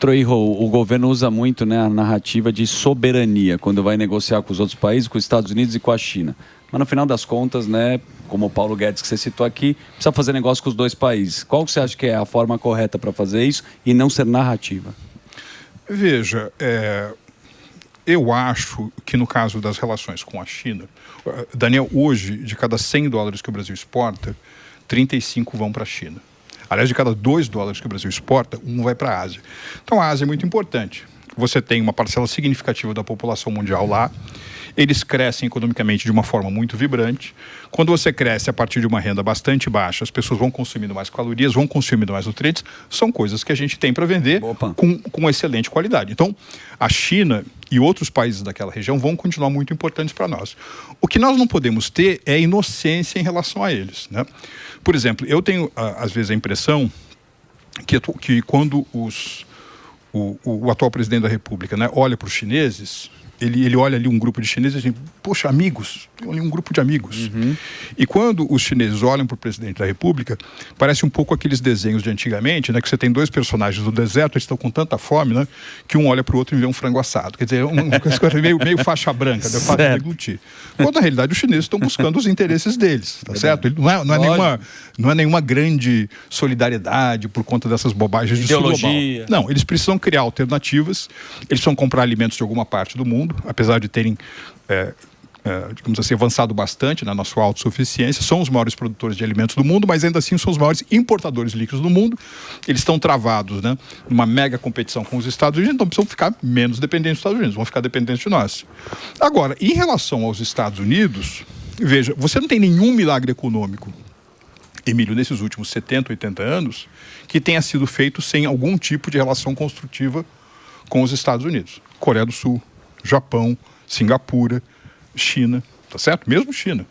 O governo usa muito, né, a narrativa de soberania quando vai negociar com os outros países, com os Estados Unidos e com a China. Mas no final das contas, né, como o Paulo Guedes que você citou aqui, precisa fazer negócio com os dois países. Qual que você acha que é a forma correta para fazer isso e não ser narrativa? Veja, eu acho que no caso das relações com a China, Daniel, hoje, de cada 100 dólares que o Brasil exporta, 35 vão para a China. Aliás, de cada 2 dólares que o Brasil exporta, 1 vai para a Ásia. Então, a Ásia é muito importante. Você tem uma parcela significativa da população mundial lá. Eles crescem economicamente de uma forma muito vibrante. Quando você cresce a partir de uma renda bastante baixa, as pessoas vão consumindo mais calorias, vão consumindo mais nutrientes. São coisas que a gente tem para vender com excelente qualidade. Então, a China e outros países daquela região vão continuar muito importantes para nós. O que nós não podemos ter é inocência em relação a eles, né? Por exemplo, eu tenho, às vezes, a impressão que quando o atual presidente da República, né, olha para os chineses, ele olha ali um grupo de chineses e diz, poxa, amigos, tem ali um grupo de amigos. E quando os chineses olham para o presidente da República, parece um pouco aqueles desenhos de antigamente, né, que você tem 2 personagens do deserto, eles estão com tanta fome, né, que um olha para o outro e vê um frango assado. Quer dizer, uma coisa meio faixa branca, né, faixa de deglutir. Quando, na realidade, os chineses estão buscando os interesses deles, tá certo? Não é nenhuma grande solidariedade por conta dessas bobagens de sul global. Não, eles precisam criar alternativas, eles precisam comprar alimentos de alguma parte do mundo, apesar de terem, digamos assim, avançado bastante na sua autossuficiência, são os maiores produtores de alimentos do mundo, mas ainda assim são os maiores importadores líquidos do mundo. Eles estão travados, né, numa mega competição com os Estados Unidos, então precisam ficar menos dependentes dos Estados Unidos, vão ficar dependentes de nós. Agora, em relação aos Estados Unidos, veja, você não tem nenhum milagre econômico, Emílio, nesses últimos 70, 80 anos, que tenha sido feito sem algum tipo de relação construtiva com os Estados Unidos. Coreia do Sul, Japão, Singapura, China, tá certo? Mesmo China.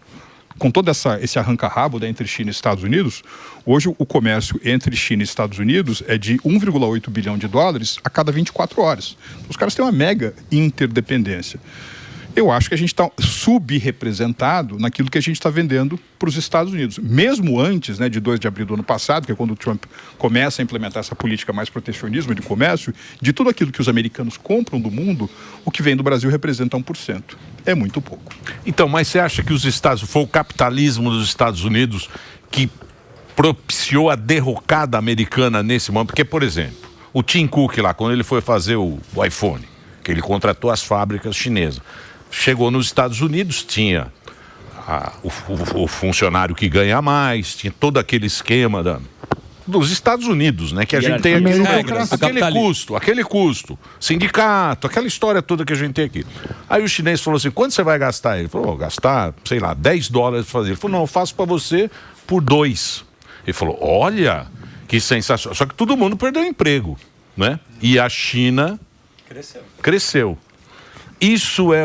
Com todo esse arranca-rabo, né, entre China e Estados Unidos, hoje o comércio entre China e Estados Unidos é de 1,8 bilhão de dólares a cada 24 horas. Os caras têm uma mega interdependência. Eu acho que a gente está subrepresentado naquilo que a gente está vendendo para os Estados Unidos. Mesmo antes, né, de 2 de abril do ano passado, que é quando o Trump começa a implementar essa política mais protecionismo de comércio, de tudo aquilo que os americanos compram do mundo, o que vem do Brasil representa 1%. É muito pouco. Então, mas você acha que foi o capitalismo dos Estados Unidos que propiciou a derrocada americana nesse momento? Porque, por exemplo, o Tim Cook lá, quando ele foi fazer o iPhone, que ele contratou as fábricas chinesas, chegou nos Estados Unidos, tinha o funcionário que ganha mais, tinha todo aquele esquema dos Estados Unidos, né? Que a gente tem aqui, aquele custo, sindicato, aquela história toda que a gente tem aqui. Aí o chinês falou assim, quanto você vai gastar? Ele falou, gastar, sei lá, 10 dólares para fazer. Ele falou, não, eu faço para você por 2. Ele falou, olha, que sensacional. Só que todo mundo perdeu o emprego, né? E a China cresceu. Isso é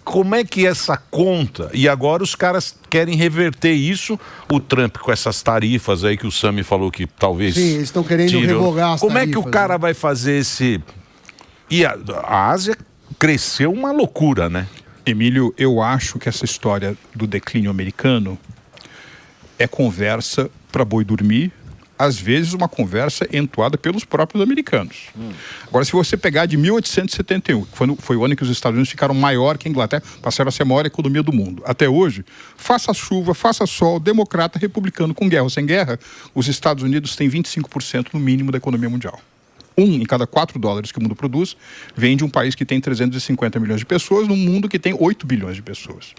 como é que essa conta, e agora os caras querem reverter isso, o Trump com essas tarifas aí que o Sami falou que talvez... Sim, eles estão querendo revogar as tarifas. Como é que o cara vai fazer esse... E a Ásia cresceu uma loucura, né? Emílio, eu acho que essa história do declínio americano é conversa para boi dormir, às vezes uma conversa entoada pelos próprios americanos. Agora, se você pegar de 1871, que foi o ano em que os Estados Unidos ficaram maior que a Inglaterra, passaram a ser a maior economia do mundo. Até hoje, faça chuva, faça sol, democrata, republicano, com guerra ou sem guerra, os Estados Unidos têm 25% no mínimo da economia mundial. 1 em cada 4 dólares que o mundo produz vem de um país que tem 350 milhões de pessoas, num mundo que tem 8 bilhões de pessoas.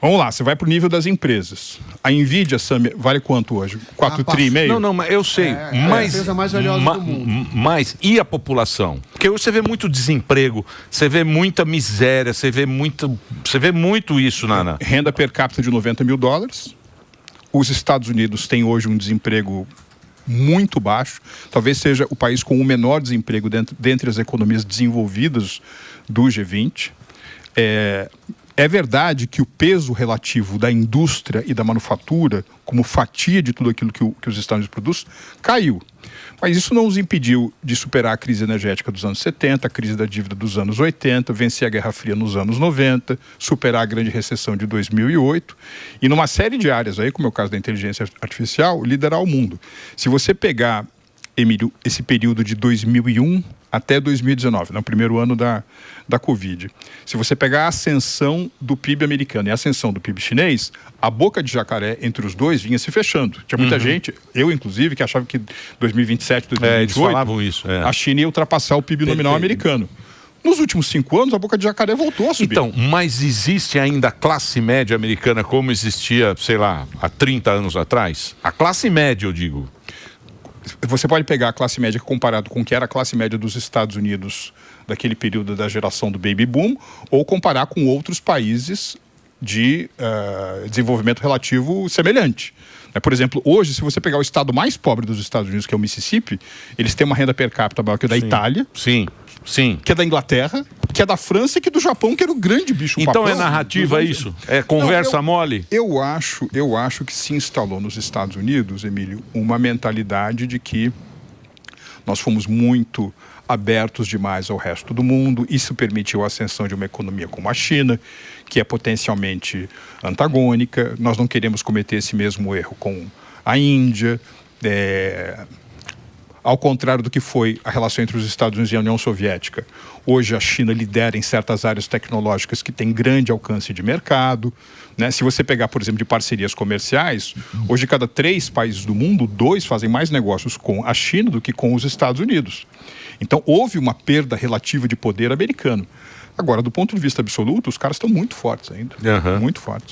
Vamos lá, você vai para o nível das empresas. A Nvidia, Sami, vale quanto hoje? 4 tri e meio? Não, mas eu sei. Mas, a empresa mais valiosa do mundo. Mas e a população? Porque hoje você vê muito desemprego, você vê muita miséria, você vê muito isso na... Renda per capita de 90 mil dólares. Os Estados Unidos têm hoje um desemprego muito baixo. Talvez seja o país com o menor desemprego dentre as economias desenvolvidas do G20. É verdade que o peso relativo da indústria e da manufatura, como fatia de tudo aquilo que os Estados Unidos produzem, caiu. Mas isso não os impediu de superar a crise energética dos anos 70, a crise da dívida dos anos 80, vencer a Guerra Fria nos anos 90, superar a grande recessão de 2008 e numa série de áreas, aí, como é o caso da inteligência artificial, liderar o mundo. Se você pegar Emílio, esse período de 2001 até 2019, no primeiro ano da Covid. Se você pegar a ascensão do PIB americano e a ascensão do PIB chinês, a boca de jacaré entre os dois vinha se fechando. Tinha muita gente, eu inclusive, que achava que 2027, 2028, eles falavam isso, a China ia ultrapassar o PIB nominal americano. Nos últimos 5 anos, a boca de jacaré voltou a subir. Então, mas existe ainda a classe média americana como existia, sei lá, há 30 anos atrás? A classe média, eu digo. Você pode pegar a classe média comparado com o que era a classe média dos Estados Unidos daquele período da geração do baby boom, ou comparar com outros países de desenvolvimento relativo semelhante. Por exemplo, hoje, se você pegar o estado mais pobre dos Estados Unidos, que é o Mississippi, eles têm uma renda per capita maior que a da Itália, que é da Inglaterra, que é da França e que é do Japão, que era o grande bicho papão. Então é narrativa isso? É conversa mole? Eu acho que se instalou nos Estados Unidos, Emílio, uma mentalidade de que nós fomos muito abertos demais ao resto do mundo. Isso permitiu a ascensão de uma economia como a China, que é potencialmente antagônica. Nós não queremos cometer esse mesmo erro com a Índia. Ao contrário do que foi a relação entre os Estados Unidos e a União Soviética, hoje a China lidera em certas áreas tecnológicas que têm grande alcance de mercado. Se você pegar, por exemplo, de parcerias comerciais, hoje cada 3 países do mundo, 2 fazem mais negócios com a China do que com os Estados Unidos. Então houve uma perda relativa de poder americano. Agora, do ponto de vista absoluto, os caras estão muito fortes ainda, muito fortes.